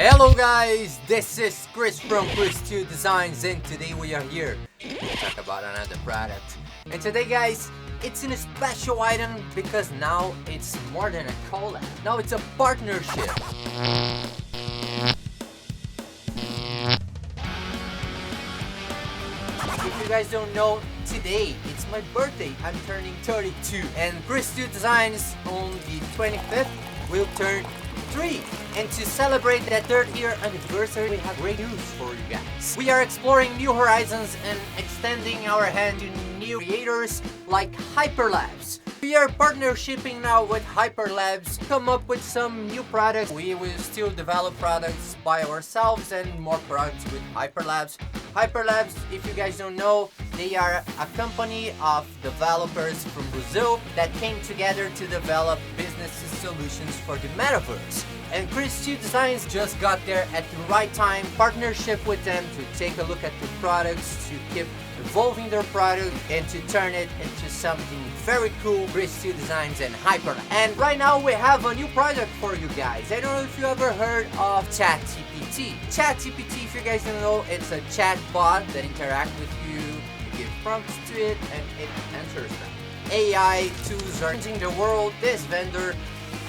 Hello guys, this is Chris from Chris Two Designs, and today we are here to talk about another product. And today guys, it's in a special item because now it's more than a collab. Now it's a partnership. If you guys don't know, today it's my birthday. I'm turning 32, and Chris Two Designs on the 25th will turn 3. And to celebrate that 3rd year anniversary, we have great news for you guys. We are exploring new horizons and extending our hand to new creators like Hyperlabs. We are partnershiping now with Hyperlabs to come up with some new products. We will still develop products by ourselves and more products with Hyperlabs. Hyperlabs, if you guys don't know, they are a company of developers from Brazil that came together to develop business solutions for the Metaverse. And Chris Two Designs just got there at the right time, partnership with them to take a look at the products, to keep evolving their product and to turn it into something very cool. Chris Two Designs and Hyperlabs. And right now we have a new product for you guys. I don't know if you ever heard of ChatGPT. ChatGPT, if you guys don't know, it's a chat bot that interacts with you. You give prompts to it and it answers them. AI tools are changing the world. This vendor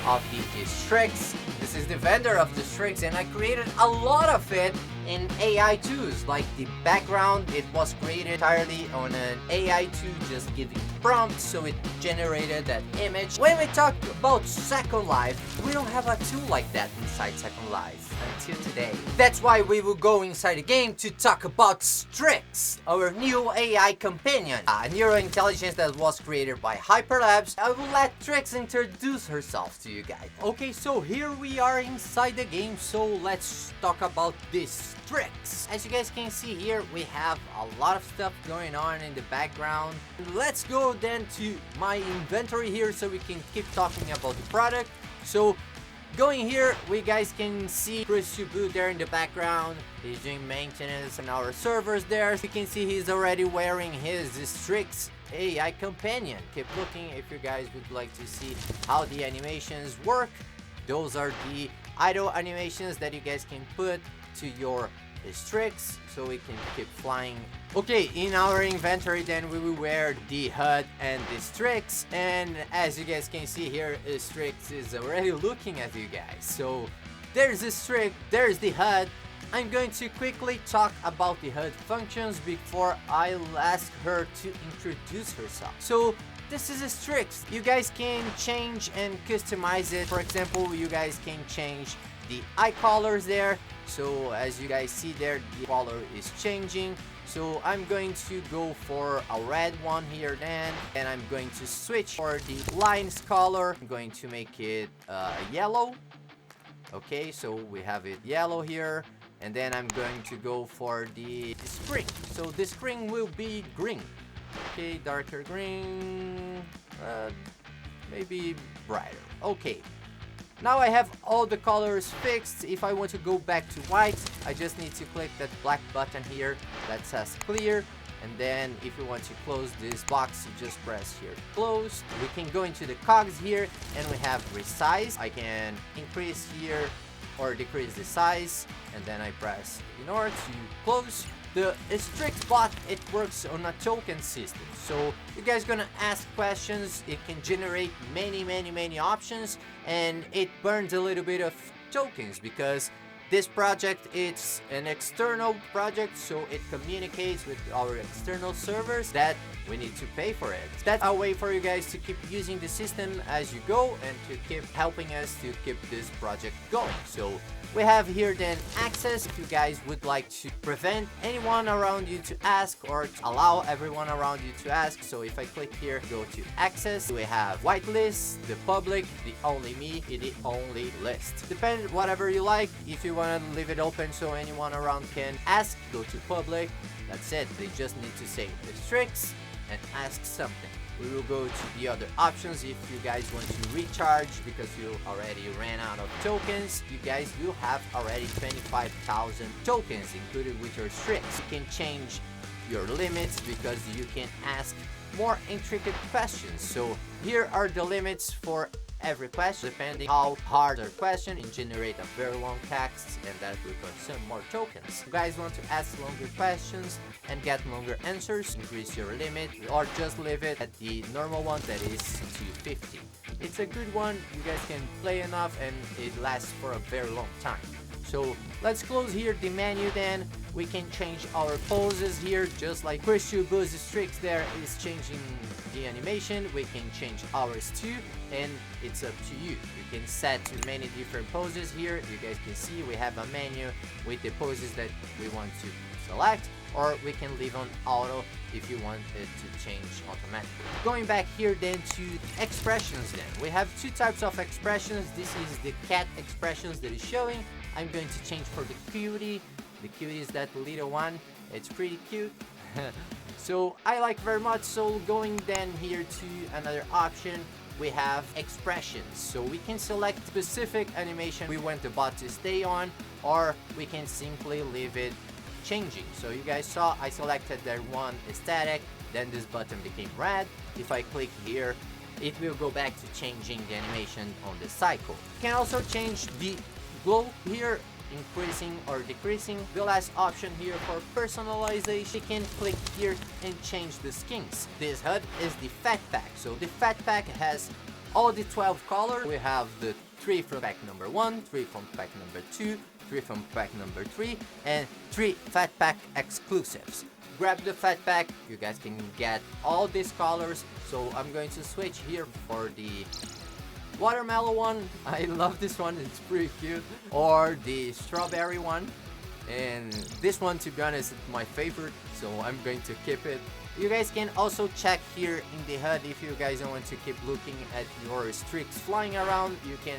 of the Strix. This is the vendor of the Strix, and I created a lot of it in AI tools. Like the background, it was created entirely on an AI tool, just giving prompts, so it generated that image. When we talk about Second Life, we don't have a tool like that inside Second Life until today. That's why we will go inside the game to talk about Strix, our new AI companion, a Neuro Intelligence that was created by Hyperlabs. I will let Strix introduce herself to you guys. Okay, so here we are inside the game, so let's talk about this Strix. As you guys can see here, we have a lot of stuff going on in the background. Let's go then to my inventory here so we can keep talking about the product. So going here, we guys can see Chris Two there in the background. He's doing maintenance on our servers there. You can see he's already wearing his Strix AI companion. Keep looking if you guys would like to see how the animations work. Those are the idle animations that you guys can put to your Strix so we can keep flying. Okay, in our inventory then we will wear the HUD and the Strix, and as you guys can see here, Strix is already looking at you guys. So there's the Strix, there's the HUD. I'm going to quickly talk about the HUD functions before I'll ask her to introduce herself. So this is a Strix. You guys can change and customize it. For example, you guys can change the eye colors there. So as you guys see there, the color is changing. So I'm going to go for a red one here then, and I'm going to switch for the lines color. I'm going to make it yellow. Okay, so we have it yellow here. And then I'm going to go for the screen. So the screen will be green. Okay, darker green, maybe brighter. Okay, now I have all the colors fixed. If I want to go back to white, I just need to click that black button here that says clear. And then if you want to close this box, you just press here close. We can go into the cogs here and we have resize. I can increase here or decrease the size, and then I press ignore to close. The Strix bot, it works on a token system. So you guys gonna ask questions, it can generate many options, and it burns a little bit of tokens because this project, it's an external project, so it communicates with our external servers that we need to pay for it. That's a way for you guys to keep using the system as you go and to keep helping us to keep this project going. So we have here then access if you guys would like to prevent anyone around you to ask or to allow everyone around you to ask. So if I click here, go to access, we have whitelist, the public, the only me, the only list. Depend whatever you like. If you want to leave it open so anyone around can ask, go to public. That's it. They just need to say the Strix and ask something. We will go to the other options. If you guys want to recharge because you already ran out of tokens, you guys will have already 25,000 tokens included with your Strix. You can change your limits because you can ask more intricate questions. So here are the limits for every question. Depending how hard the question, it generate a very long text, and that will consume more tokens. You guys want to ask longer questions and get longer answers, increase your limit, or just leave it at the normal one, that is 250. It's a good one, you guys can play enough and it lasts for a very long time. So let's close here the menu, then we can change our poses here, just like Chris Two Strix there is changing the animation. We can change ours too, and it's up to you. You can set to many different poses here. You guys can see we have a menu with the poses that we want to select, or we can leave on auto if you want it to change automatically. Going back here then to expressions, then we have two types of expressions. This is the cat expressions that is showing. I'm going to change for the cutie. The cutie is that little one, it's pretty cute. So I like very much. So going then here to another option, we have expressions. So we can select specific animation we want the bot to stay on, or we can simply leave it changing. So you guys saw I selected that one static, then this button became red. If I click here, it will go back to changing the animation on the cycle. You can also change the glow here, increasing or decreasing. The last option here for personalization, you can click here and change the skins. This HUD is the fat pack. So the fat pack has all the 12 colors. We have the 3 from pack number 1, 3 from pack number 2, 3 from pack number 3, and 3 fat pack exclusives. Grab the fat pack, you guys can get all these colors. So I'm going to switch here for the watermelon one. I love this one, it's pretty cute. Or the strawberry one, and this one, to be honest, is my favorite, so I'm going to keep it. You guys can also check here in the HUD if you guys want to keep looking at your Strix flying around. You can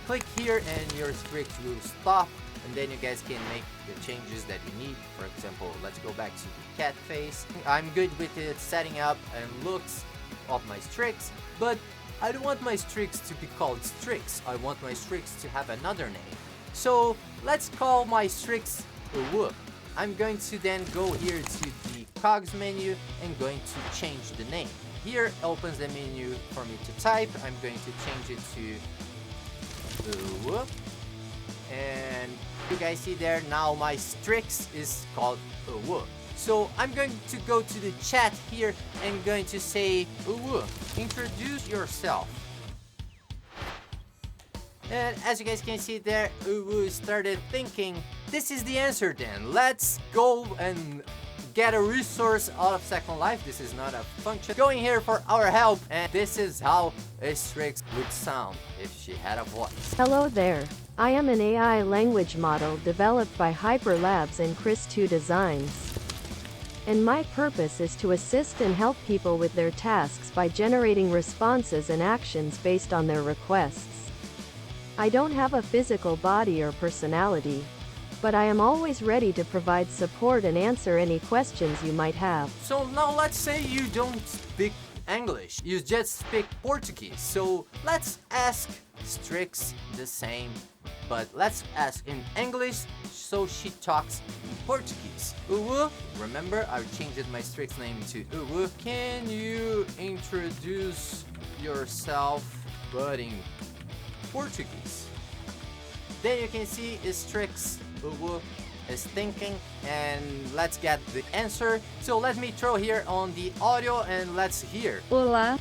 click here and your Strix will stop, and then you guys can make the changes that you need. For example, let's go back to the cat face. I'm good with the setting up and looks of my Strix, but I don't want my Strix to be called Strix. I want my Strix to have another name. So let's call my Strix Who. I'm going to then go here to the cogs menu and going to change the name. Here opens the menu for me to type. I'm going to change it to Who. And you guys see there, now my Strix is called Who. So I'm going to go to the chat here and going to say, Who, introduce yourself. And as you guys can see there, Who started thinking, this is the answer then. Let's go and get a resource out of Second Life. This is not a function. Going here for our help, and this is how a Strix would sound if she had a voice. Hello there. I am an AI language model developed by Hyperlabs and Chris Two Designs. And my purpose is to assist and help people with their tasks by generating responses and actions based on their requests. I don't have a physical body or personality, but I am always ready to provide support and answer any questions you might have. So now let's say you don't speak English, you just speak Portuguese. So let's ask Strix the same, but let's ask in English so she talks in Portuguese. Uwu, remember I changed my Strix name to Uwu. Can you introduce yourself but in Portuguese? Then you can see Strix Uwu is thinking, and let's get the answer. So let me throw here on the audio and let's hear. Olá,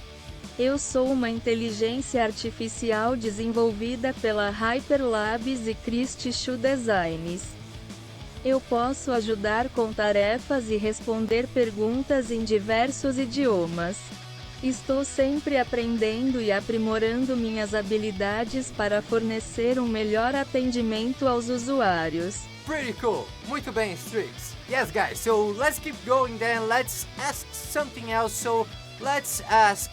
eu sou uma inteligência artificial desenvolvida pela Hyperlabs e Chris Two Designs. Eu posso ajudar com tarefas e responder perguntas em diversos idiomas. Estou sempre aprendendo e aprimorando minhas habilidades para fornecer um melhor atendimento aos usuários. Pretty cool. Muito bem, Strix. Yes, guys, so let's keep going then. Let's ask something else. So let's ask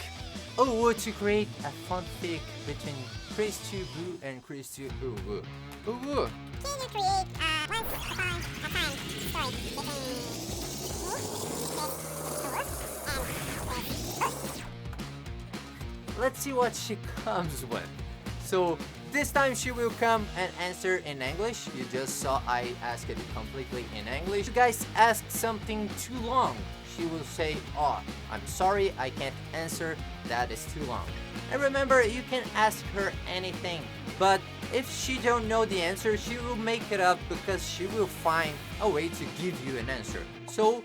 Uwu to create a fanfic between Chris Two Who and Chris Two Uwu. Uwu, Can you create once upon a time story between me, Chris, and let's see what she comes with. So this time she will come and answer in English. You just saw I asked it completely in English. You guys ask something too long, she will say, oh, I'm sorry, I can't answer, that is too long. And remember, you can ask her anything, but if she don't know the answer, she will make it up because she will find a way to give you an answer. So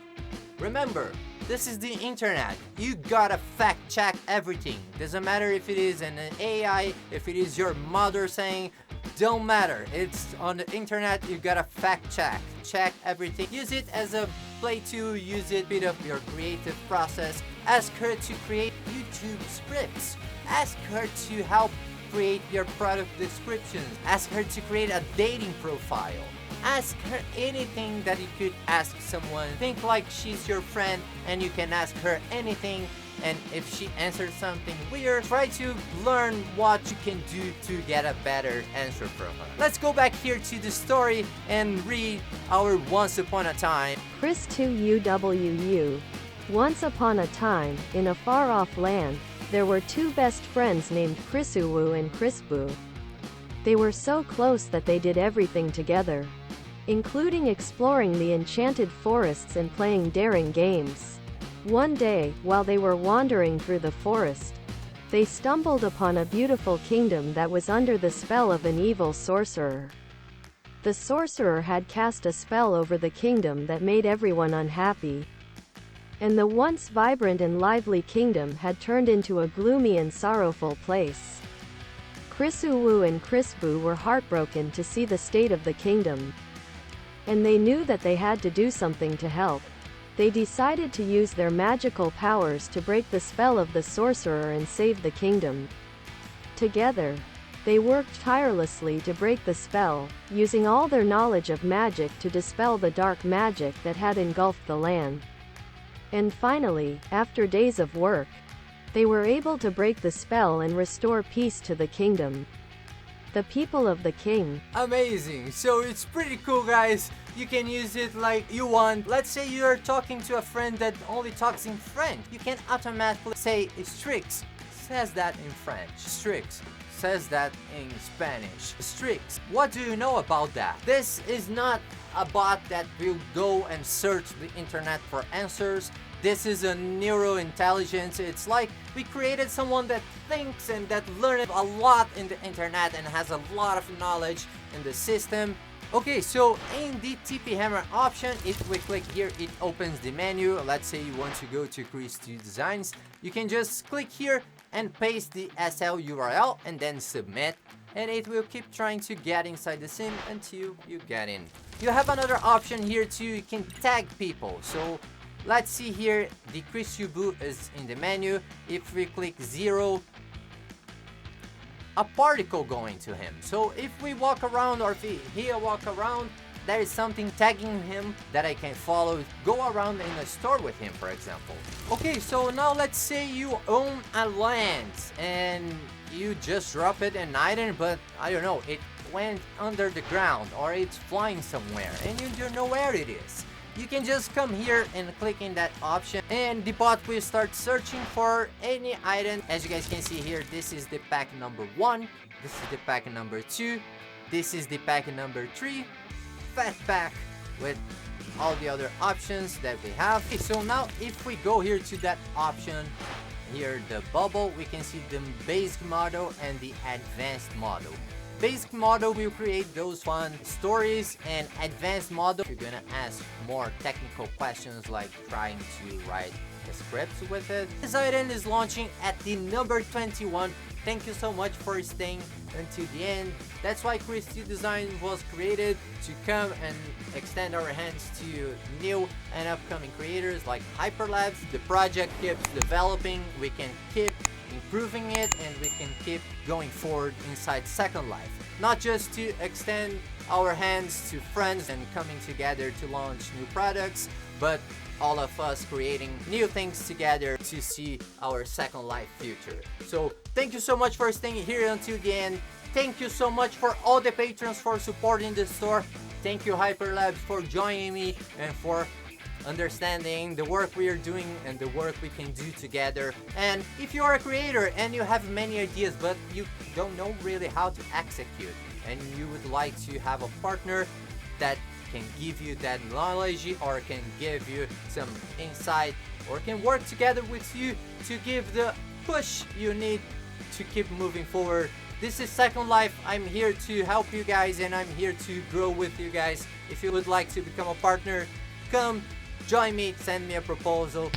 remember, this is the internet. You gotta fact check everything. Doesn't matter if it is an AI, if it is your mother saying, don't matter. It's on the internet, you gotta fact check. Check everything. Use it as a play tool, use it bit of your creative process. Ask her to create YouTube scripts. Ask her to help create your product descriptions. Ask her to create a dating profile. Ask her anything that you could ask someone. Think like she's your friend and you can ask her anything, and if she answers something weird, try to learn what you can do to get a better answer from her. Let's go back here to the story and read our Once Upon a Time. Chris Two UWU. Once upon a time, in a far-off land, there were two best friends named Chris Who and Chris Boo. They were so close that they did everything together, including exploring the enchanted forests and playing daring games. One day, while they were wandering through the forest, they stumbled upon a beautiful kingdom that was under the spell of an evil sorcerer. The sorcerer had cast a spell over the kingdom that made everyone unhappy, and the once vibrant and lively kingdom had turned into a gloomy and sorrowful place. Chris Who and Chris Boo were heartbroken to see the state of the kingdom, and they knew that they had to do something to help. They decided to use their magical powers to break the spell of the sorcerer and save the kingdom. Together, they worked tirelessly to break the spell, using all their knowledge of magic to dispel the dark magic that had engulfed the land. And finally, after days of work, they were able to break the spell and restore peace to the kingdom. The people of the king. Amazing. So it's pretty cool, guys. You can use it like you want. Let's say you're talking to a friend that only talks in French. You can automatically say Strix says that in French. Strix says that in Spanish. Strix, what do you know about that? This is not a bot that will go and search the internet for answers. This is a Neuro Intelligence. It's like we created someone that thinks and that learned a lot in the internet and has a lot of knowledge in the system. Okay, so in the TP Hammer option, if we click here, it opens the menu. Let's say you want to go to Chris Two Designs. You can just click here and paste the SL URL and then submit, and it will keep trying to get inside the sim until you get in. You have another option here too. You can tag people. So let's see here, the Chris Boo is in the menu. If we click 0, a particle going to him. So if we walk around, or if he walk around, there is something tagging him that I can follow, go around in a store with him, for example. Okay, so now let's say you own a land and you just drop it an item, but I don't know, it went under the ground or it's flying somewhere and you don't know where it is. You can just come here and click in that option and the bot will start searching for any item. As you guys can see here, this is the pack number 1, this is the pack number 2, this is the pack number 3, fat pack with all the other options that we have. Okay, so now if we go here to that option here, the bubble, we can see the basic model and the advanced model. Basic model will create those fun stories, and advanced model, you're gonna ask more technical questions like trying to write the scripts with it. This item is launching at the number 21. Thank you so much for staying until the end. That's why Chris Two Designs was created, to come and extend our hands to new and upcoming creators like Hyperlabs. The project keeps developing, we can keep improving it, and we can keep going forward inside Second Life. Not just to extend our hands to friends and coming together to launch new products, but all of us creating new things together to see our Second Life future. So thank you so much for staying here until the end. Thank you so much for all the patrons for supporting the store. Thank you Hyperlabs for joining me and for understanding the work we are doing and the work we can do together. And if you are a creator and you have many ideas but you don't know really how to execute, and you would like to have a partner that can give you that knowledge or can give you some insight or can work together with you to give the push you need to keep moving forward, this is Second Life. I'm here to help you guys and I'm here to grow with you guys. If you would like to become a partner, come join me, send me a proposal.